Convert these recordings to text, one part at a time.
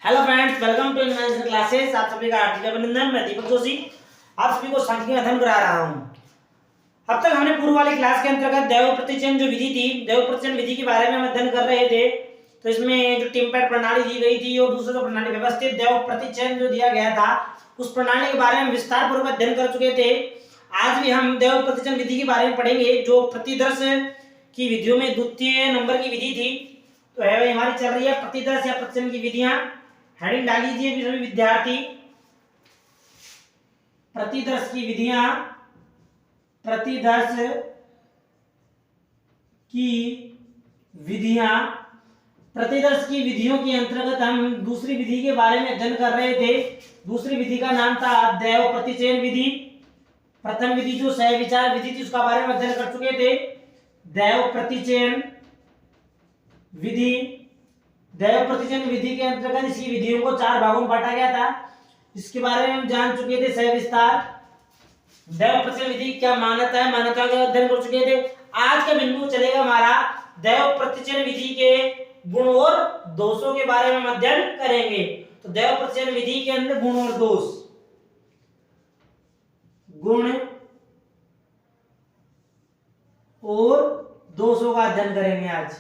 Hello friends, welcome to invention classes. आप सभी का हार्दिक अभिनंदन। मैं दीपक जोशी आप सभी को सांख्यिकी अध्ययन करा रहा हूं। अब तक हमने पूर्व वाली क्लास के अंतर्गत दैव प्रतिचयन जो विधि थी, दैव प्रतिचयन विधि के बारे में हम अध्ययन कर रहे थे। तो इसमें जो टिम्पैट प्रणाली दी गई थी और दूसरा जो प्रणाली व्यवस्थित दैव प्रतिचयन जो दिया गया था, उस प्रणाली के बारे में विस्तार पूर्वक अध्ययन कर चुके थे। आज भी हम दैव प्रतिचयन विधि के बारे में पढ़ेंगे, जो प्रतिदर्श की विधियों में द्वितीय नंबर की विधि थी। तो है भाई, हमारी चल रही है प्रतिदर्श या प्रतिचयन की विधियां। हेडिंग डाल लीजिए सभी विद्यार्थी, प्रतिदर्श की विधियां। प्रतिदर्श की विधियां, प्रतिदर्श की विधियों के अंतर्गत हम दूसरी विधि के बारे में अध्ययन कर रहे थे। दूसरी विधि का नाम था दैव प्रतिचयन विधि। प्रथम विधि जो सहविचार विधि थी, उसका बारे में अध्ययन कर चुके थे। दैव प्रतिचयन विधि, दैव प्रतिचयन विधि के अंतर्गत इसी विधियों को 4 भागों में बांटा गया था। इसके बारे में हम जान चुके थे सविस्तार। दैव प्रतिचयन विधि क्या मान्यता है, मान्यता का अध्ययन कर चुके थे। आज का बिंदु चलेगा हमारा दैव प्रतिचयन विधि के गुण और दोषों के बारे में हम अध्ययन करेंगे। तो दैव प्रतिचयन विधि के अंदर गुण और दोष, गुण और दोषों का अध्ययन करेंगे आज।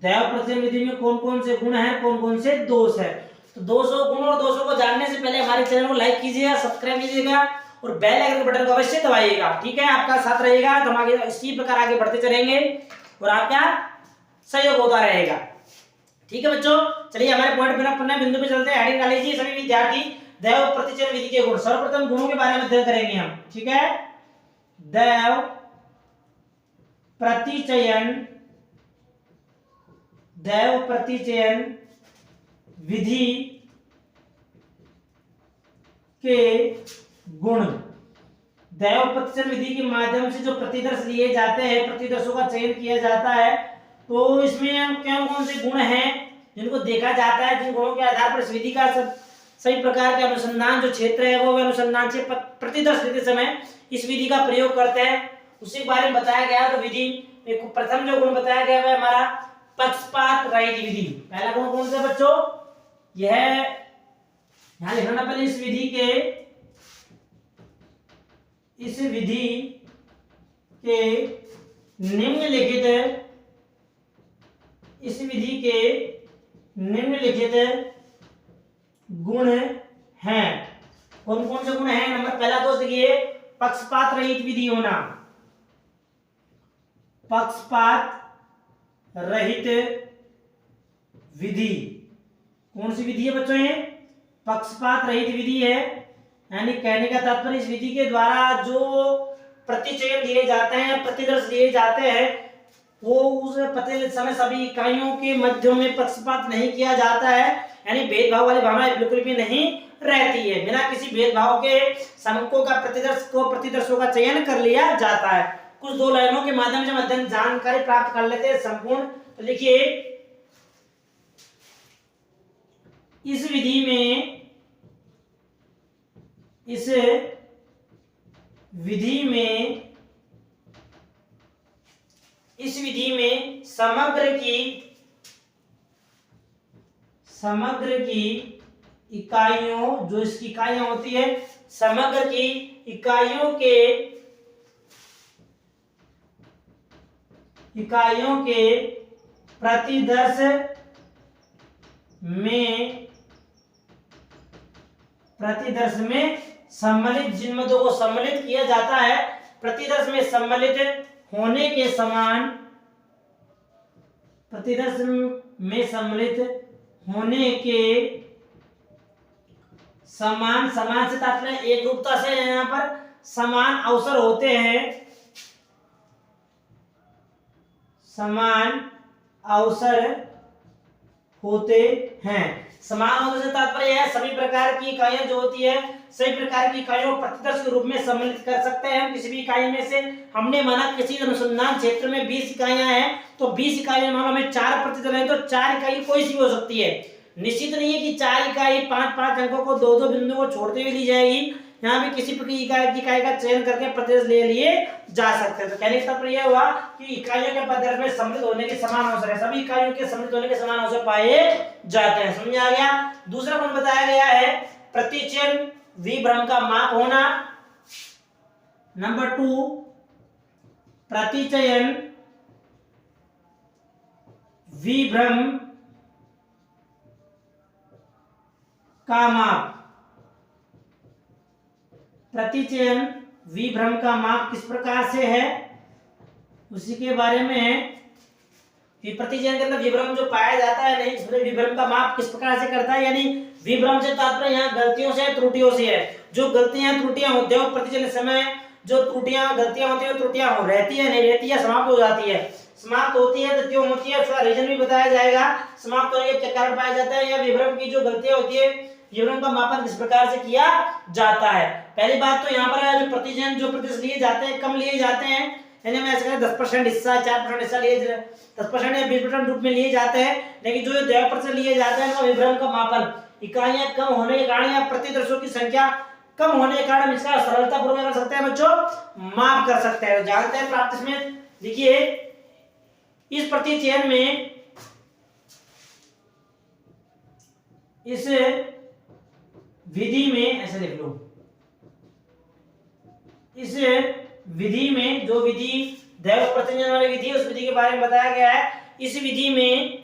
दैव प्रतिचयन विधि में कौन कौन से गुण हैं, कौन कौन से दोष है। तो गुण और दोषों को जानने से पहले हमारे चैनल को लाइक कीजिएगा, सब्सक्राइब कीजिएगा और बेल आइकन बटन को अवश्य दबाइएगा। ठीक है, आपका साथ रहेगा तो हम आगे इसी प्रकार आगे बढ़ते चलेंगे और आपका सहयोग होता रहेगा। ठीक है बच्चों, चलिए हमारे पॉइंट बिना पढ़ने बिंदु पे चलते हैं। हेडिंग डाल लीजिए सभी विद्यार्थी, दैव प्रतिचयन विधि के गुण। सर्वप्रथम गुणों के बारे में अध्ययन करेंगे हम। ठीक है, दैव प्रतिचयन, दैव प्रतिचयन विधि के गुण। दैव प्रतिचयन विधि के माध्यम से जो प्रतिदर्श लिए जाते हैं, प्रतिदर्शों का चयन किया जाता है, तो इसमें कौन कौन से गुण हैं जिनको देखा जाता है, जिन गुणों के आधार पर इस विधि का सही प्रकार के अनुसंधान जो क्षेत्र है वो अनुसंधान से प्रतिदर्श देते समय इस विधि का प्रयोग करते हैं, उसी बारे में बताया गया। तो विधि में प्रथम जो गुण बताया गया है हमारा पक्षपात रहित विधि। पहला गुण कौन सा बच्चों, यह यहां लिखना पहले इस विधि के निम्नलिखित, इस विधि के निम्नलिखित गुण हैं। कौन कौन से गुण हैं? नंबर पहला दोष देखिए, पक्षपात रहित विधि होना। पक्षपात रहित विधि कौन सी विधि है बच्चों? ये पक्षपात रहित विधि है। यानी कहने का तात्पर्य इस विधि के द्वारा जो प्रतिचयन दिए जाते हैं, प्रतिदर्श दिए जाते हैं, वो उस प्रतिचयन समय सभी इकाइयों के मध्य में पक्षपात नहीं किया जाता है। यानी भेदभाव वाली भावना बिल्कुल भी नहीं रहती है। बिना किसी भेदभाव के समकों का प्रतिदर्शों का चयन कर लिया जाता है। कुछ 2 लाइनों के माध्यम से हम अध्ययन जानकारी प्राप्त कर लेते हैं संपूर्ण। तो लिखिए, इस विधि में समग्र की इकाइयों, जो इसकी इकाइयां होती है, समग्र की इकाइयों के प्रतिदर्श में सम्मिलित, जिन मदों को सम्मिलित किया जाता है, प्रतिदर्श में सम्मिलित होने के समान, प्रतिदर्श में सम्मिलित होने के समान, समान से तात्पर्य एक रूपता से, यहाँ पर समान अवसर होते हैं, समान अवसर होते हैं। समान होने से तात्पर्य है सभी प्रकार की इकाइयां जो होती है, सभी प्रकार की इकाइयों को प्रतिदर्श के रूप में सम्मिलित कर सकते हैं हम किसी भी इकाई में से। हमने माना किसी अनुसंधान क्षेत्र में 20 इकाइयां हैं, तो 20 इकाइयां मानो हमें 4 प्रतिदर्श है, तो 4 इकाई कोई सी हो सकती है। निश्चित नहीं है कि 4 इकाई 5-5 अंकों को 2-2 बिंदुओं को छोड़ते हुए ली जाएगी। यहाँ भी किसी प्रकार की इकाई का चयन करके प्रतिदर्श ले लिए जा सकते हैं। तो कहने का तात्पर्य यह हुआ कि इकाइयों के प्रतिदर्श में सम्मिलित होने के समान अवसर है, सभी इकाइयों के सम्मिलित होने के समान अवसर पाए जाते हैं। समझ आ गया। दूसरा गुण बताया गया है प्रतिचयन विभ्रम का माप होना। नंबर 2, प्रतिचयन विभ्रम का माप। प्रतिचयन विभ्रम का माप किस प्रकार से है उसी के बारे में। प्रतिचयन के अंदर विभ्रम जो पाया जाता है नहीं, इसमें विभ्रम का माप किस प्रकार से करता है, यानी विभ्रम से तात्पर्य यहाँ गलतियों से त्रुटियों से है। जो गलतियां त्रुटियां होती है प्रतिचयन समय जो त्रुटियां गलतियां होती है त्रुटियां हो रहती है नहीं रहती है, समाप्त हो जाती है। समाप्त होती है तो क्यों होती है, उसका रीजन भी बताया जाएगा। समाप्त होने के कारण पाए जाते हैं या विभ्रम की जो गलतियां होती है विभ्रम का मापन किस प्रकार से किया जाता है। पहली बात तो यहाँ पर जो प्रतिचयन जो प्रतिशत लिए जाते हैं कम लिए जाते हैं, यानी मैं ऐसे 10% हिस्सा 4% हिस्सा लिए 10% या 20% रूप में लिए जाते हैं। लेकिन जो 2% लिए जाते हैं विभ्रम का मापन इकाइयां कम होने के कारण या प्रतिदर्शों की संख्या कम होने के कारण इसका सरलता पूर्वक कर सकते हैं बच्चों, माप कर सकते हैं। जानते हैं प्राप्त में देखिए इस प्रतिचयन में इस विधि में ऐसे लिख लो, इस विधि में जो विधि दैव प्रतिचयन वाली विधि उस विधि के बारे में बताया गया है। इस विधि में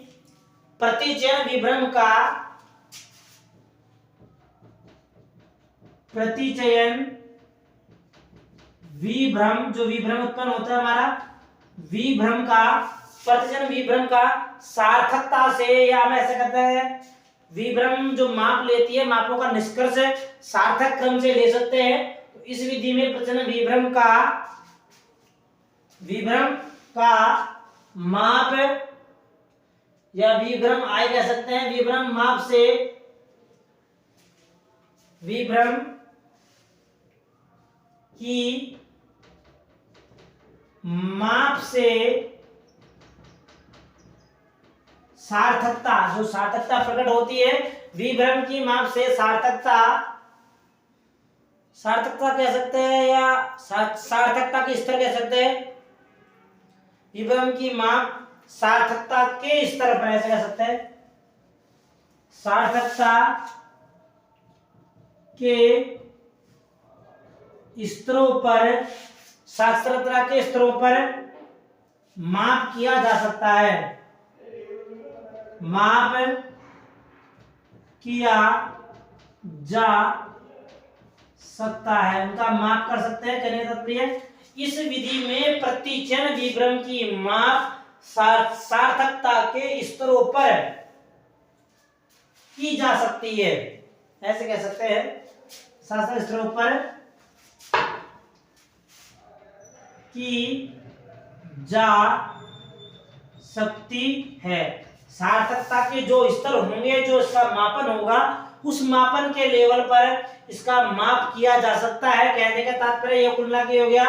प्रतिचयन विभ्रम का प्रतिचयन विभ्रम जो विभ्रम उत्पन्न होता है हमारा विभ्रम का प्रतिचयन विभ्रम का सार्थकता से या हम ऐसे कहते हैं विभ्रम जो माप लेती है मापों का निष्कर्ष सार्थक क्रम से ले सकते हैं। तो इस विधि में प्रतिचयन विभ्रम का माप या विभ्रम आय कह सकते हैं। विभ्रम माप से विभ्रम की माप से सार्थकता जो सार्थकता प्रकट होती है विभ्रम की माप से सार्थकता कह सकते हैं या सार्थकता के स्तर कह सकते हैं। विभ्रम की माप सार्थकता के स्तर पर ऐसे कह सकते हैं, सार्थकता के स्तरों पर साक्षरता के स्तरों पर माप किया जा सकता है, माप किया जा सकता है, उनका माप कर सकते हैं। कहने का तात्पर्य इस विधि में प्रतिचयन विभ्रम की माप सार्थकता के स्तरों पर की जा सकती है, ऐसे कह सकते हैं। सार्थक स्तरों पर की जा सकती है। सार्थकता के जो स्तर होंगे जो इसका मापन होगा उस मापन के लेवल पर इसका माप किया जा सकता है। कहने का तात्पर्य यह कुल मिला के हो गया।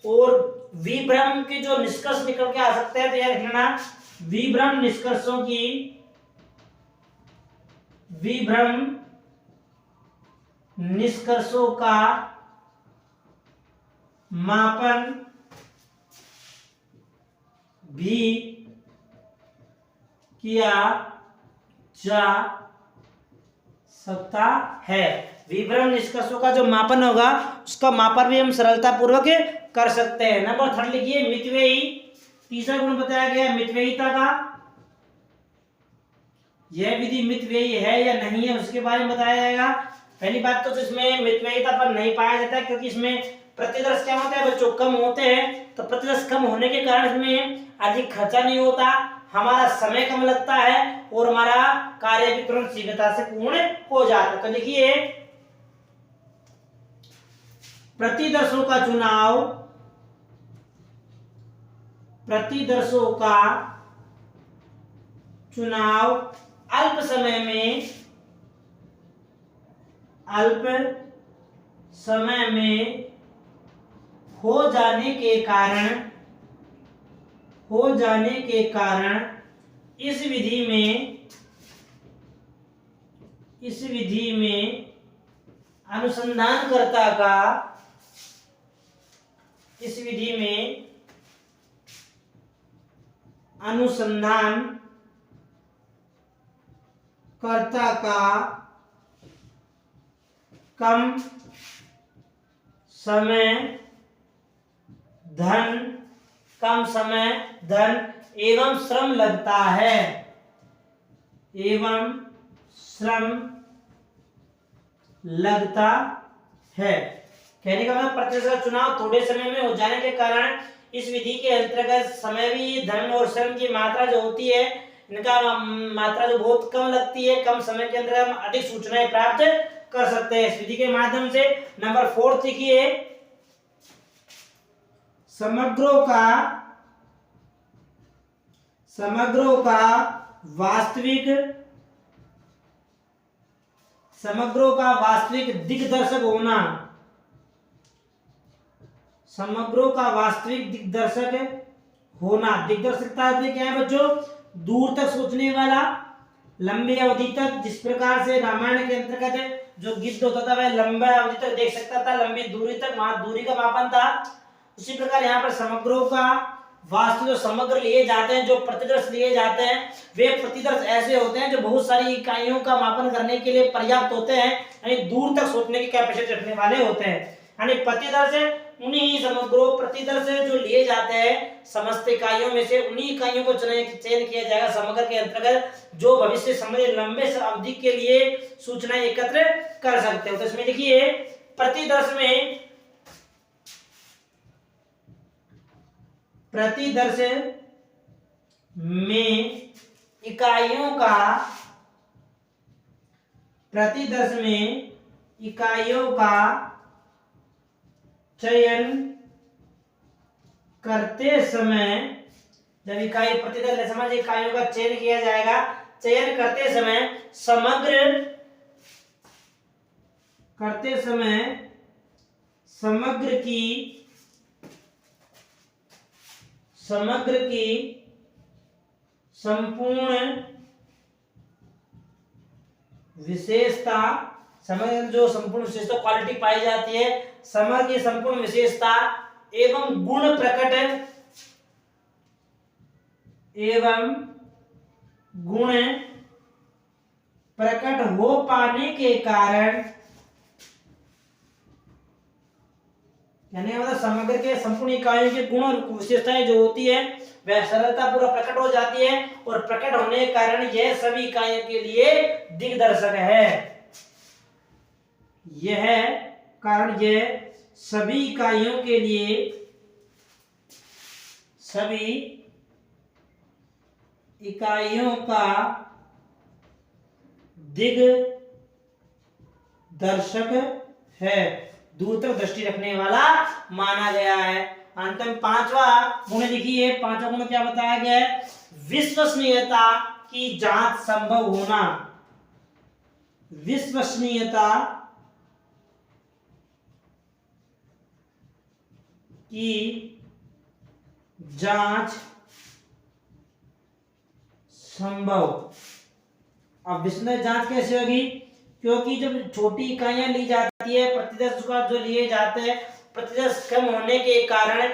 और विभ्रम के जो निष्कर्ष निकल के आ सकते हैं तो यह लिखना विभ्रम निष्कर्षों का मापन भी किया जा सकता है। विभ्रम निष्कर्षों का जो मापन होगा उसका मापन भी हम सरलता पूर्वक कर सकते हैं। नंबर 3 लिखिए मितव्ययी। तीसरा गुण बताया गया मितव्ययिता का। यह विधि मितव्ययी है या नहीं है उसके बारे में बताया जाएगा। पहली बात तो इसमें मितव्ययिता पर नहीं पाया जाता है क्योंकि इसमें प्रतिदर्श क्या होता है बच्चों कम होते हैं। तो प्रतिदर्श कम होने के कारण इसमें अधिक खर्चा नहीं होता, हमारा समय कम लगता है और हमारा कार्य भी तुरंत शीघ्रता से पूर्ण हो जाता है। तो देखिए प्रतिदर्शों का चुनाव अल्प समय में हो जाने के कारण इस विधि में अनुसंधानकर्ता का इस विधि में अनुसंधानकर्ता का कम समय धन एवं श्रम लगता है, कहने का मतलब प्रतिशत का चुनाव थोड़े समय में हो जाने के कारण इस विधि के अंतर्गत समय भी, धन और श्रम की मात्रा जो होती है, इनका मात्रा जो बहुत कम लगती है, कम समय के अंदर हम अधिक सूचनाएं प्राप्त कर सकते हैं इस विधि के माध्यम से। नंबर 4 लिखिए, समग्रों का वास्तविक दिग्दर्शक होना, दिग्दर्शकता क्या है बच्चों? दूर तक सोचने वाला, लंबी अवधि तक, जिस प्रकार से रामायण के अंतर्गत जो गिद्ध होता था वह लंबा अवधि तक देख सकता था, लंबी दूरी तक वहां दूरी का मापन था, उसी प्रकार यहाँ पर समग्रों का वास्तव जो समग्र लिए जाते हैं, जो प्रतिदर्श लिए जाते हैं, वे प्रतिदर्श ऐसे होते हैं जो बहुत सारी इकाइयों का मापन करने के लिए पर्याप्त होते हैं, यानी दूर तक सोचने की कैपेसिटी रखने वाले होते हैं। यानी प्रतिदर्श उन्हीं समग्रों प्रतिदर्श जो लिए जाते हैं समस्त इकाइयों में से उन्हीं इकाइयों को चयन किया जाएगा समग्र के अंतर्गत, जो भविष्य समय लंबे अवधि के लिए सूचनाएं एकत्र कर सकते हो। तो इसमें देखिए, प्रतिदर्श में इकाइयों का चयन करते समय, जब प्रतिदर्श समझ इकाइयों का चयन किया जाएगा, चयन करते समय समग्र की संपूर्ण विशेषता, जो संपूर्ण विशेषता क्वालिटी पाई जाती है, समग्र की संपूर्ण विशेषता एवं गुण प्रकट हो पाने के कारण, यानी मतलब समग्र के संपूर्ण इकाइयों के गुण और विशेषताएं जो होती है वह सरलता पूरा प्रकट हो जाती है, और प्रकट होने के कारण यह सभी इकाइयों के लिए दिग्दर्शक है। यह सभी इकाइयों के लिए का दिग्दर्शक है, दूर तक दृष्टि रखने वाला माना गया है। अंत में 5वां गुण लिखिए, 5वां गुण क्या बताया गया है? विश्वसनीयता की जांच संभव होना, विश्वसनीयता की जांच संभव। अब विश्वसनीय जांच कैसे होगी? क्योंकि जब छोटी इकाइयां ली जाती है, प्रतिदर्श का जो लिए जाते हैं, प्रतिदर्श कम होने के कारण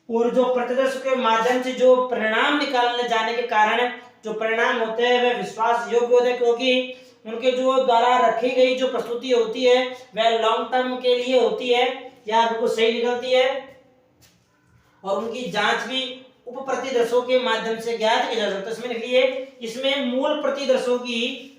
और जो प्रतिदर्श के माध्यम से जो परिणाम निकालने जाने के कारण जो परिणाम होते हैं वे विश्वास योग्य होते हैं, क्योंकि उनके जो द्वारा रखी गई जो प्रस्तुति होती है वह लॉन्ग टर्म के लिए होती है या बिल्कुल सही निकलती है, और उनकी जांच भी उप प्रतिदर्शों के माध्यम से ज्ञात की जा सकती है। इसमें लिखिए, इसमें मूल प्रतिदर्शों की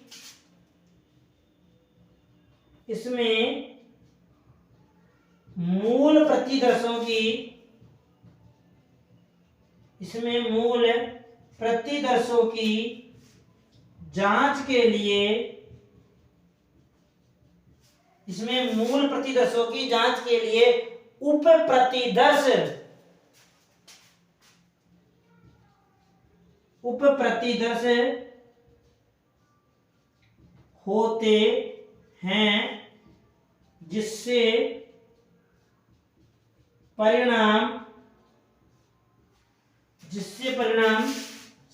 जांच के लिए, उप प्रतिदर्श होते हैं, जिससे परिणाम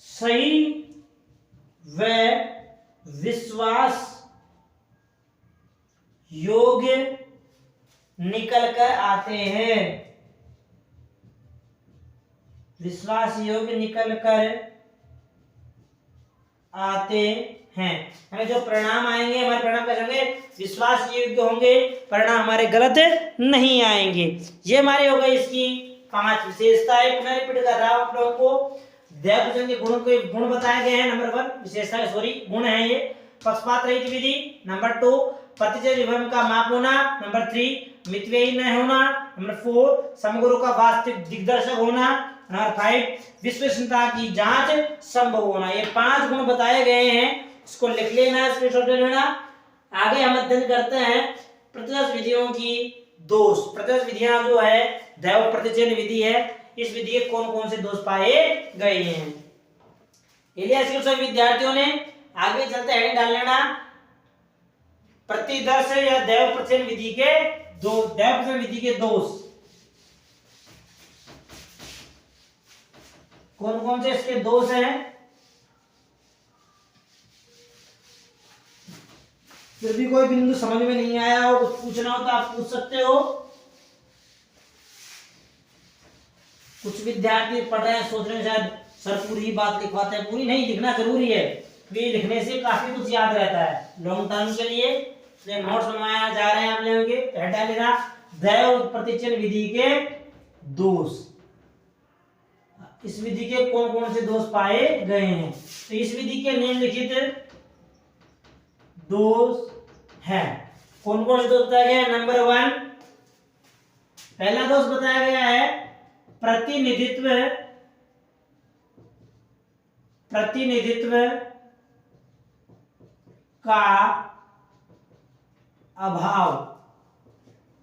सही व विश्वास योग्य निकल कर आते हैं, विश्वास योग्य निकल कर आते हैं। हमें जो परिणाम आएंगे हमारे परिणाम कैसे होंगे, विश्वास योग्य होंगे, परिणाम हमारे गलत नहीं आएंगे। ये हमारे हो गए इसकी 5 विशेषताएं। पुनः रिपीट कर रहा हूं आप लोगों को। दैवप्रतिचरण के गुणों के गुण बताए गए हैं। नंबर 1 विशेषता सॉरी गुण है ये, पक्षपात रहित विधि। नंबर 2 प्रतिचय विभव का माप होना। नंबर 3 मितव्ययी न होना। नंबर 4 समग्रों का वास्तविक दिग्दर्शक होना। नंबर 5 विश्वसनीयता की जांच संभव होना। ये 5 गुण बताए गए हैं, इसको लिख लेना, स्क्रीनशॉट ले लेना। आगे हम अध्ययन करते हैं प्रतिदर्श विधियों की दोष। प्रतिदर्श विधियां जो है दैव प्रतिचयन विधि है, इस विधि के कौन कौन से दोष पाए गए हैं। इसलिए सभी विद्यार्थियों ने आगे चलते हेडिंग डाल लेना, प्रतिदर्श या दैव प्रतिचयन विधि के दैव प्रतिचयन विधि के दोष कौन कौन से इसके दोष हैं। फिर भी कोई बिंदु समझ में नहीं आया हो, कुछ पूछना हो तो आप पूछ सकते हो। कुछ विद्यार्थी पढ़ रहे हैं, सोच रहे हैं शायद सर पूरी बात लिखवाते हैं। पूरी नहीं, लिखना जरूरी है, क्योंकि लिखने से काफी कुछ याद रहता है लॉन्ग टर्म के लिए। नोट्स बनवाया जा रहे हैं आप लोगों के। हेड लेना दैव प्रतिचयन विधि के दोष। इस विधि के कौन कौन से दोष पाए गए हैं, तो इस विधि के निम्नलिखित दोष हैं। कौन कौन से दोष बताया गया है। नंबर 1 पहला दोष बताया गया है प्रतिनिधित्व का अभाव।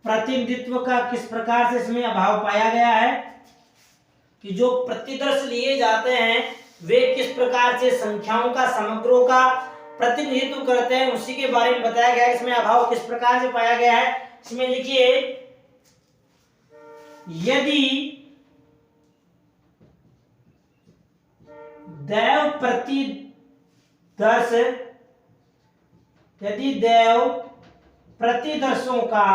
प्रतिनिधित्व का किस प्रकार से इसमें अभाव पाया गया है कि जो प्रतिदर्श लिए जाते हैं वे किस प्रकार से संख्याओं का समग्रों का प्रतिनिधित्व करते हैं, उसी के बारे में बताया गया है। इसमें अभाव किस प्रकार से पाया गया है, इसमें लिखिए यदि दैव प्रतिदर्शों का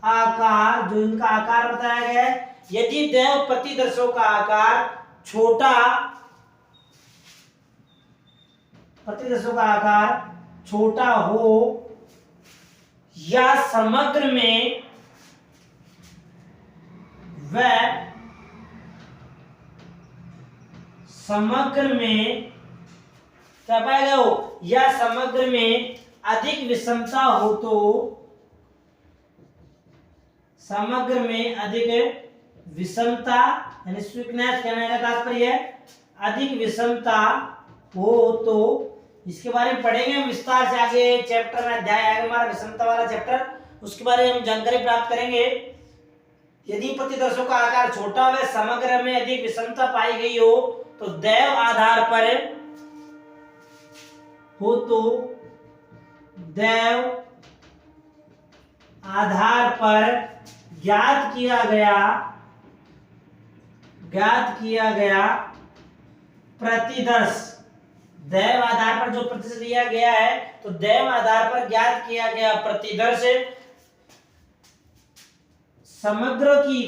आकार, जो इनका आकार बताया गया है, यदि दैव प्रतिदर्शों का आकार छोटा हो या समग्र में क्या पाएगा हो, या समग्र में अधिक विषमता हो तो समग्र में अधिक विषमता यानी स्वीकनेस कहने का तात्पर्य है अधिक विषमता हो तो, इसके बारे में पढ़ेंगे हम विस्तार से आगे चैप्टर में, अध्याय आएगा हमारा विषमता वाला चैप्टर, उसके बारे में हम जानकारी प्राप्त करेंगे। यदि प्रतिदर्शों का आकार छोटा व समग्र में अधिक विषमता पाई गई हो तो दैव आधार पर ज्ञात किया गया प्रतिदर्श, दैव आधार पर जो प्रतिदर्श दिया गया है तो दैव आधार पर ज्ञात किया गया प्रतिदर्श समग्र की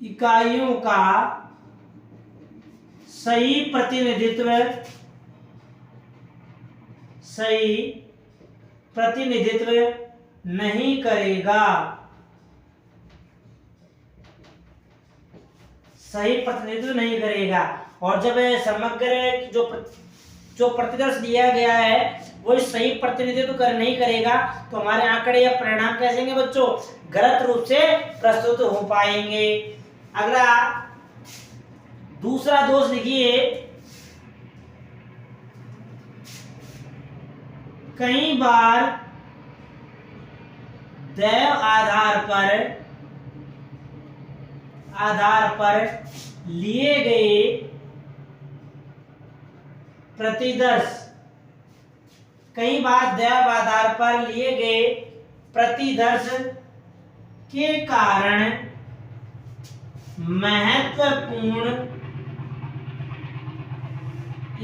इकाइयों का सही प्रतिनिधित्व नहीं करेगा। और जब समग्र जो प्रतिदर्श दिया गया है वो सही प्रतिनिधित्व नहीं करेगा तो हमारे आंकड़े या परिणाम कैसे होंगे बच्चों, गलत रूप से प्रस्तुत हो पाएंगे। अगला दूसरा दोष लिखिए, कई बार दैव आधार पर लिए गए प्रतिदर्श के कारण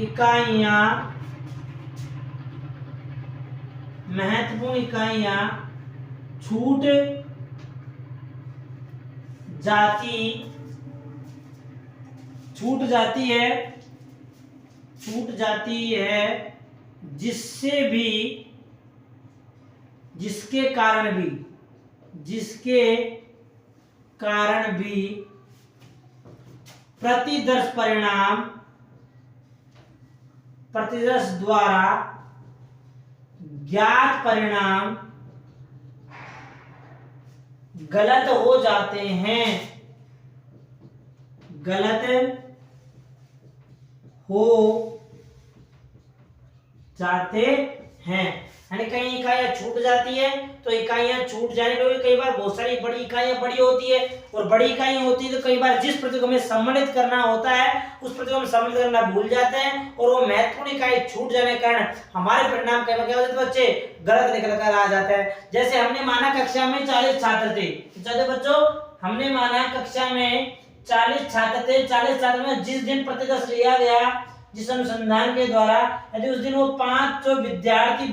इकाइयां महत्वपूर्ण इकाइयां छूट जाती है जिसके कारण भी प्रतिदर्श द्वारा ज्ञात परिणाम गलत हो जाते हैं। यानी कई इकाइयां छूट जाती है, तो इकाइयां छूट जाने के कई बार बहुत सारी बड़ी इकाइयां बड़ी होती है, और बड़ी इकाइयां होती है तो कई बार जिस प्रतीक को हमें सम्मिलित करना होता है उस प्रतीक को हम सम्मिलित करना भूल जाते हैं, और वो महत्वपूर्ण इकाई छूट जाने के कारण हमारे परिणाम क्या हो जाते हैं बच्चे, गलत निकल कर आ जाता है। जैसे हमने माना कक्षा में 40 छात्र थे, चलो बच्चों हमने माना कक्षा में 40 छात्र थे, 40 छात्र में जिस दिन प्रतिदर्श लिया गया, जिस अनुसंधान के द्वारा यदि उस दिन वो 5 जो विद्यार्थी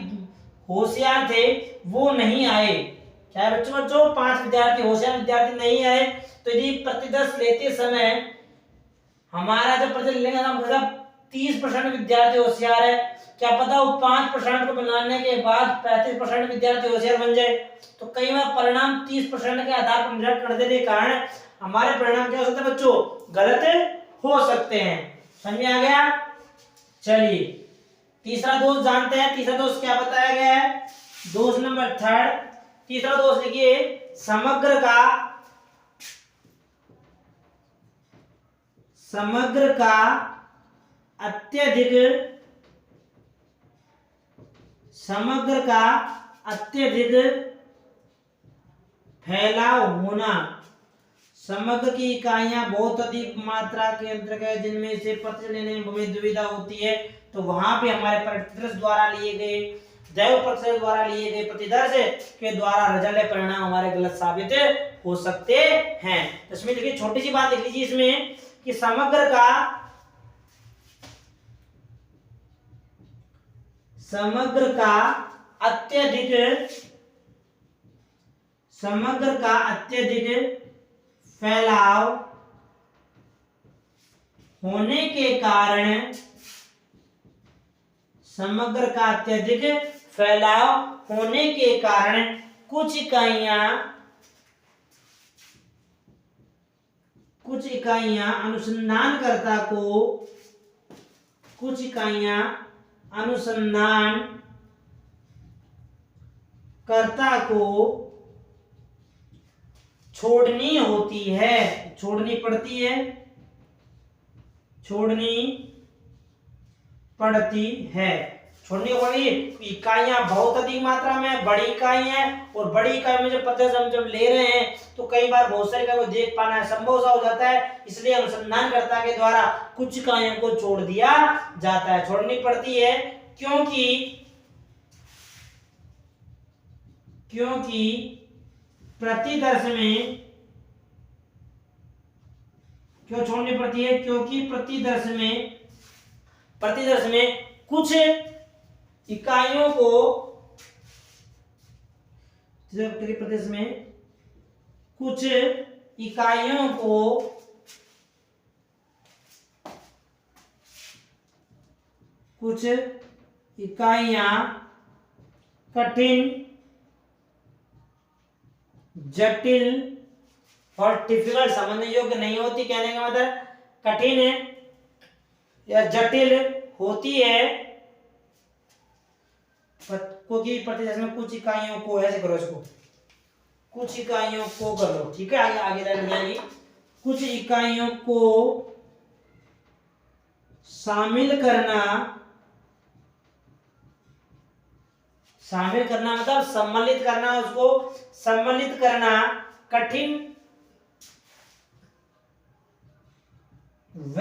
होशियार थे वो नहीं आए, क्या बच्चों 5 विद्यार्थी होशियार विद्यार्थी नहीं आए, तो यदि प्रतिदर्श लेते समय हमारा जब प्रतिदर्श लेंगे ना मतलब 30% विद्यार्थी होशियार है, क्या पता वो 5% को बनाने के बाद 35% विद्यार्थी होशियार बन जाए, तो कई बार परिणाम 30% के आधार पर निर्धारित कर देने के कारण हमारे परिणाम क्या हो सकते हैं बच्चों, गलत हो सकते हैं। समझ में आ गया? चलिए तीसरा दोष जानते हैं। तीसरा दोष क्या बताया गया है? दोष नंबर 3, तीसरा दोष लिखिए, समग्र का अत्यधिक फैलाव होना। समग्र की इकाइयां बहुत अधिक मात्रा के अंतर्गत जिनमें से प्रतिदर्श लेने में हमें दुविधा होती है, तो वहां पे हमारे प्रतिदर्श द्वारा लिए गए दैव प्रतिदर्श द्वारा लिए गए प्रतिदर्श के द्वारा रिजल्ट परिणाम हमारे गलत साबित हो सकते हैं। तो इसमें देखिए छोटी सी बात लिख लीजिए इसमें कि समग्र का अत्यधिक फैलाव होने के कारण कुछ इकाइयां अनुसंधानकर्ता को छोड़नी पड़ती है। इकाइयां बहुत अधिक मात्रा में बड़ी इकाई है, और बड़ी इकाई में जब प्रतिदर्श हम जब ले रहे हैं तो कई बार बहुत सारी इकाइयों को देख पाना संभव सा हो जाता है, इसलिए अनुसंधानकर्ता के द्वारा कुछ इकाइयों को छोड़ दिया जाता है, छोड़नी पड़ती है। क्योंकि प्रतिदर्श में क्यों छोड़नी पड़ती है? क्योंकि प्रतिदर्श में कुछ इकाइयों को कठिन, जटिल और डिफिकल्ट समझने योग्य नहीं होती। कहने का मतलब कठिन है या जटिल होती है, क्योंकि प्रतिदर्श में कुछ इकाइयों को, ऐसे करो इसको, कुछ इकाइयों को कर लो, ठीक है, आगे जाएगी। कुछ इकाइयों को शामिल करना मतलब सम्मिलित करना, उसको सम्मिलित करना कठिन व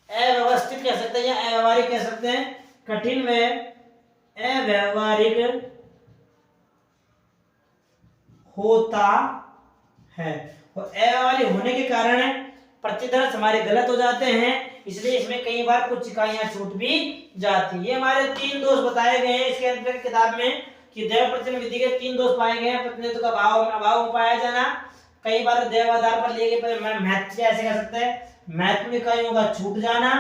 अव्यवस्थित कह सकते हैं या अव्यवहारिक कह सकते हैं। कठिन व अव्यवहारिक होता है, और अव्यवहारिक होने के कारण प्रतिदर्श हमारे गलत हो जाते हैं, इसलिए इसमें कई बार कुछ इकाइयां छूट भी जाती है। ये हमारे 3 दोष बताए गए हैं इसके अंदर किताब में कि दैव प्रतिचयन विधि के 3 दोष पाए गए हैं। प्रतिनिधित्व का भाव अभाव में पाया जाना, कई बार दैव आधार पर लिए गए महत्व ऐसे कह सकते हैं महत्व इकाइयों का छूट जाना,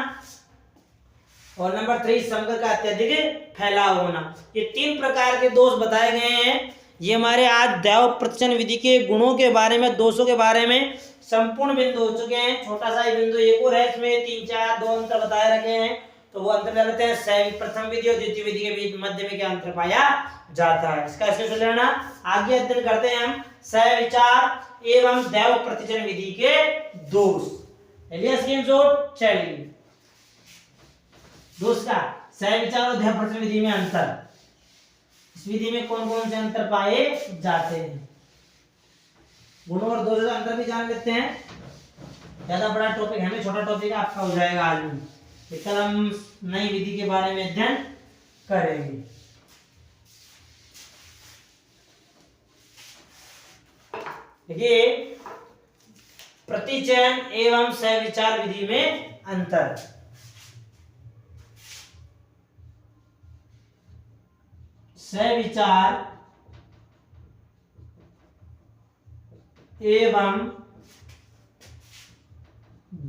और नंबर 3 समग्र का अत्यधिक फैलाव होना। ये 3 प्रकार के दोष बताए गए हैं। ये हमारे आज दैव प्रतिचयन विधि के गुणों के बारे में, दोषों के बारे में संपूर्ण बिंदु हो चुके हैं। छोटा सा ही बिंदु एक और है, इसमें 3 4 2 अंतर बताए रखे हैं, तो वो अंतर डालते हैं। प्रथम विधि और द्वितीय विधि के बीच मध्य में क्या अंतर पाया जाता है, इसका स्पष्ट लेना। आगे अध्ययन करते हैं हम सहविचार एवं दैव प्रतिचयन विधि के दोष। स्क्रीनशॉट। चलिए दोष का सहविचार और दैव प्रतिचयन विधि में अंतर, इस विधि में कौन कौन से अंतर पाए जाते हैं, गुणों और दोषों का अंतर भी जान लेते हैं। ज्यादा बड़ा टॉपिक है, छोटा टॉपिक आपका हो जाएगा आज में। कल हम नई विधि के बारे में अध्ययन करेंगे। देखिए प्रतिचयन एवं सहविचार विधि में अंतर। सहविचार एवं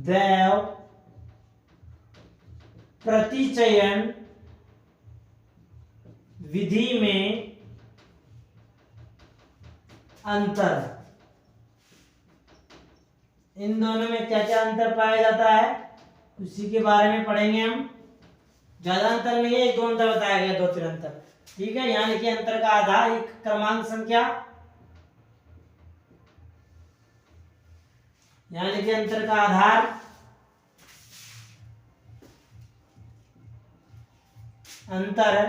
दैव प्रतिचयन विधि में अंतर। इन दोनों में क्या क्या अंतर पाया जाता है उसी के बारे में पढ़ेंगे हम। ज्यादा अंतर नहीं है, 1 2 अंतर बताया गया, 2 3 अंतर। ठीक है, यहाँ लिखिए अंतर का आधार, एक क्रमांक संख्या, यहाँ लिखिए अंतर का आधार, अंतर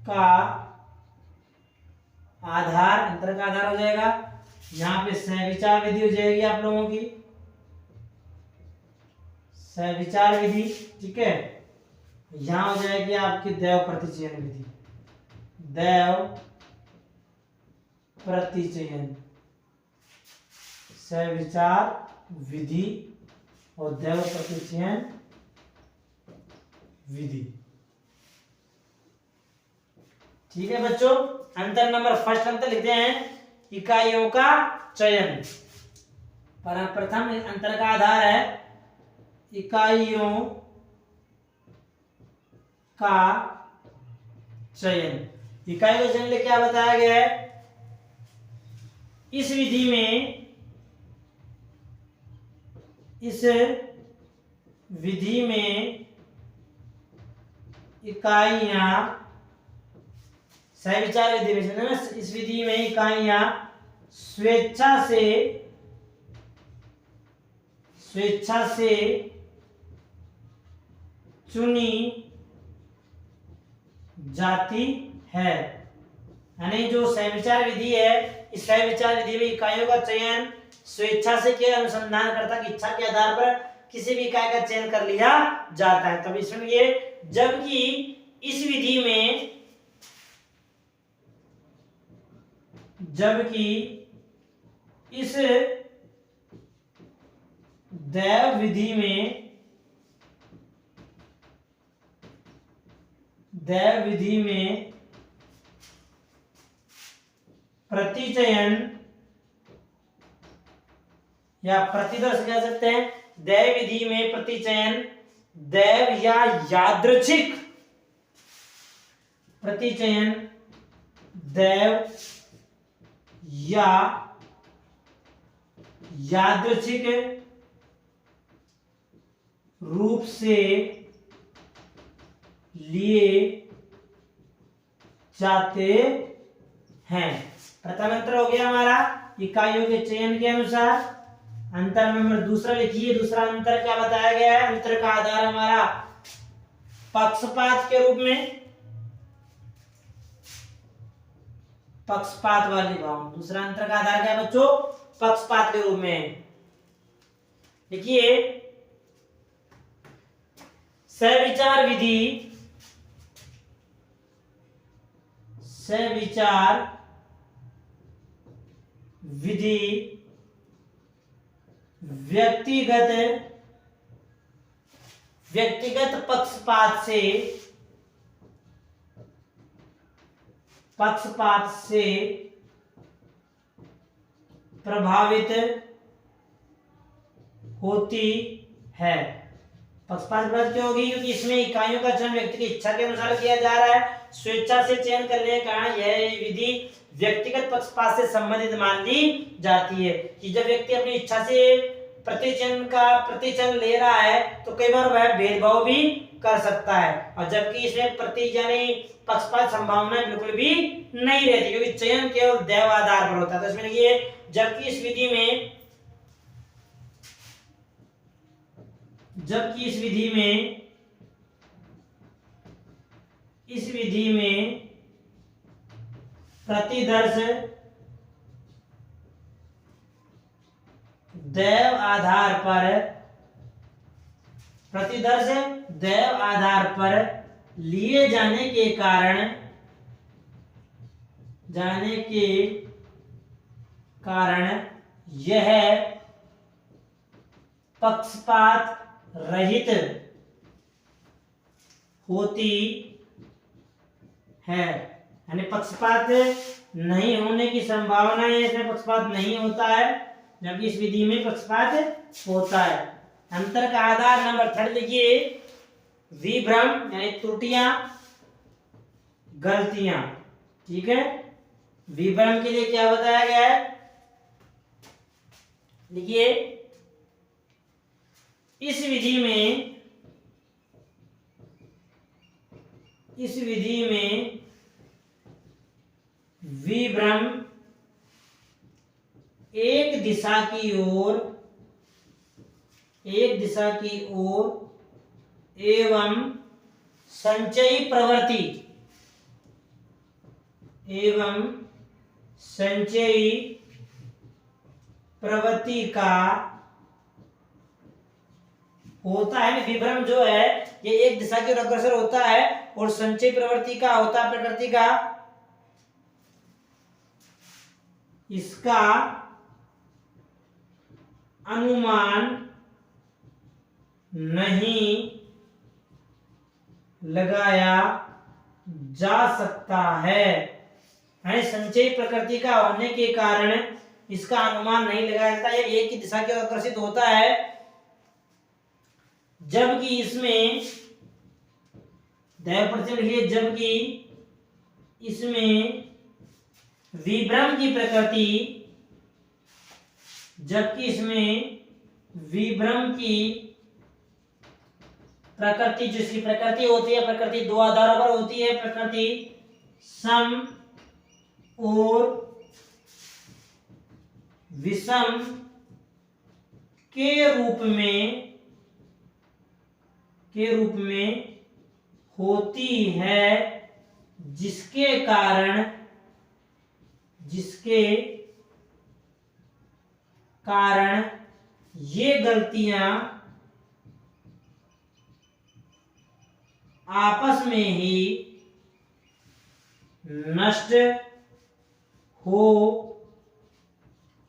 का आधार, अंतर का आधार हो जाएगा। यहाँ पे सहविचार विधि हो जाएगी आप लोगों की, सहविचार विधि। ठीक है, यहाँ हो जाएगी आपकी दैव प्रतिचयन विधि, दैव प्रतिचयन, सहविचार विधि और दैव प्रतिचयन विधि। ठीक है बच्चों, अंतर नंबर फर्स्ट अंतर लिखते हैं इकाइयों का चयन। प्रथम अंतर का आधार है इकाइयों का चयन। इकाई का चयन लिए क्या बताया गया है, इस विधि में, इस विधि में इकाइयां, सहविचार विधि में, इस विधि में इकाइयां स्वेच्छा से चुनी जाती है। यानी जो सहविचार विधि है, इस सहविचार विधि में इकाइयों का चयन स्वेच्छा से के अनुसंधानकर्ता की इच्छा के आधार पर किसी भी इकाई का चयन कर लिया जाता है। तब इसमें ये, जबकि इस विधि में, जबकि इस दैव विधि में, दैव विधि में प्रतिचयन या प्रतिदर्श कह सकते हैं, दैव विधि में प्रतिचयन दैव या यादृच्छिक प्रतिचयन, दैव या यादृच्छिक रूप से लिए जाते हैं। प्रथम अंतर हो गया हमारा इकाइयों के चयन के अनुसार। अंतर नंबर दूसरा लिखिए, दूसरा अंतर क्या बताया गया है, अंतर का आधार हमारा पक्षपात के रूप में, पक्षपात वाली भाव। दूसरा अंतर का आधार क्या है बच्चों, पक्षपात के रूप में। देखिए सहविचार विधि, सहविचार विधि व्यक्तिगत पक्षपात से प्रभावित होती है। पक्षपात क्यों होगी? क्योंकि इसमें इकाइयों का चयन व्यक्ति की इच्छा के अनुसार किया जा रहा है। स्वेच्छा से चयन करने के कारण यह विधि व्यक्तिगत पक्षपात से संबंधित मान ली जाती है कि जब व्यक्ति अपनी इच्छा से प्रतिचयन ले रहा है तो कई बार वह भेदभाव भी कर सकता है, और जबकि इसमें पक्षपात संभावना बिल्कुल भी नहीं रहती, क्योंकि चयन केवल दैव आधार पर होता है। तो इसमें लिखिए, जबकि इस विधि में प्रतिदर्श दैव आधार पर लिए जाने के कारण यह पक्षपात रहित होती है। यानी पक्षपात नहीं होने की संभावना है, इसमें पक्षपात नहीं होता है, जबकि इस विधि में पक्षपात होता है। अंतर का आधार नंबर 3 लिखिए, विभ्रम यानी त्रुटियां, गलतियां। ठीक है, विभ्रम के लिए क्या बताया गया है? लिखिए, इस विधि में विभ्रम एक दिशा की ओर एवं संचयी प्रवृत्ति का होता है। विभ्रम जो है ये एक दिशा की ओर अग्रसर होता है, और संचयी प्रवृत्ति का होता है प्रकृति का। इसका अनुमान नहीं लगाया जा सकता है। संचयी प्रकृति का होने के कारण इसका अनुमान नहीं लगाया जाता, यह एक ही दिशा की ओर अग्रसित होता है, जबकि इसमें जबकि इसमें विभ्रम की प्रकृति जिसकी प्रकृति होती है, प्रकृति दो आधारों पर होती है, प्रकृति सम और विषम के रूप में होती है, जिसके कारण ये गलतियां आपस में ही नष्ट हो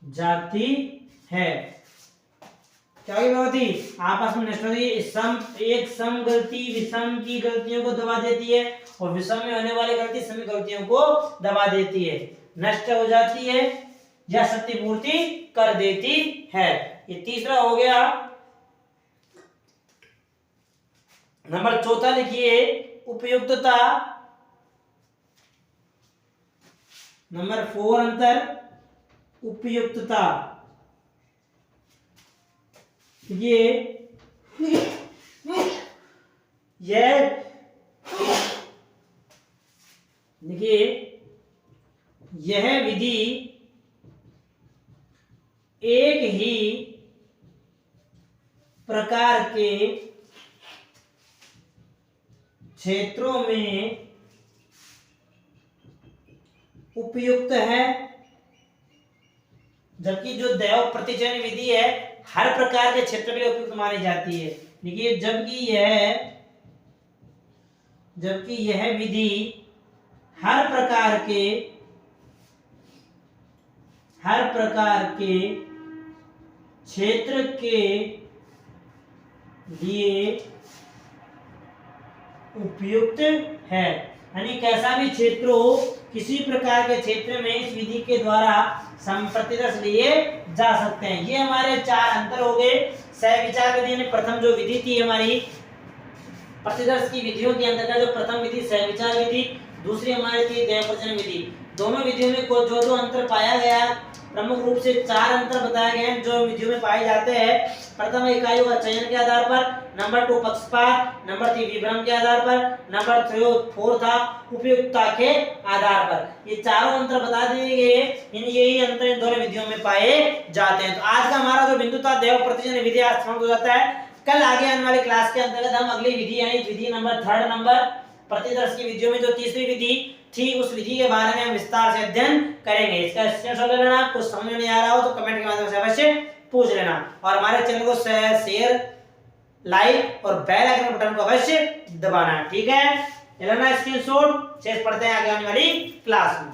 जाती है। क्या होती? आपस में नष्ट होती है। एक सम गलती विषम की गलतियों को दबा देती है, और विषम में होने वाली गलती सम गलतियों को दबा देती है, नष्ट हो जाती है या क्षतिपूर्ति कर देती है। ये तीसरा हो गया। नंबर 4 लिखिए, उपयुक्तता। नंबर 4 अंतर उपयुक्तता। यह विधि एक ही प्रकार के क्षेत्रों में उपयुक्त है, जबकि जो दैव प्रतिचयन विधि है हर प्रकार के क्षेत्र के लिए उपयुक्त मानी जाती है। देखिए, जबकि यह विधि हर प्रकार के क्षेत्र के लिए उपयुक्त है। यानी कैसा भी क्षेत्र हो, किसी प्रकार के क्षेत्र में इस विधि के द्वारा प्रतिदर्श लिए जा सकते हैं। ये हमारे 4 अंतर हो गए। सहविचार विधि में प्रथम जो विधि थी हमारी प्रतिदर्श की विधियों के अंतर्गत, जो प्रथम विधि सहविचार विधि, दूसरी हमारी थी दैव प्रजनन विधि। दोनों विधियों में जो जो अंतर पाया गया, प्रमुख रूप से 4 अंतर बताए गए हैं जो विधियों में पाए जाते हैं। प्रथम इकाइयों का चयन के आधार पर, नंबर 2 पक्षपात, नंबर 3 विभ्रम के आधार पर, नंबर 4 था उपयुक्तता के आधार पर। ये चारों अंतर बता दिए गए। यही अंतर इन दोनों विधियों में पाए जाते हैं। तो आज का हमारा जो बिंदु था दैव प्रतिजन विधि आज समाप्त हो जाता है। कल आगे आने वाली क्लास के अंतर्गत हम अगली विधि यानी विधि नंबर 3 नंबर प्रतिदर्श की विधियों में जो तीसरी विधि थी उस विधि के बारे में हम विस्तार से अध्ययन करेंगे। इसका स्क्रीनशॉट ले लेना। कुछ समझ में नहीं आ रहा हो तो कमेंट के माध्यम से अवश्य पूछ लेना और हमारे चैनल को शेयर, लाइक और बेल आइकन बटन को अवश्य दबाना। ठीक है, ले लेना स्क्रीनशॉट। शेष पढ़ते हैं आगे आने वाली क्लास में।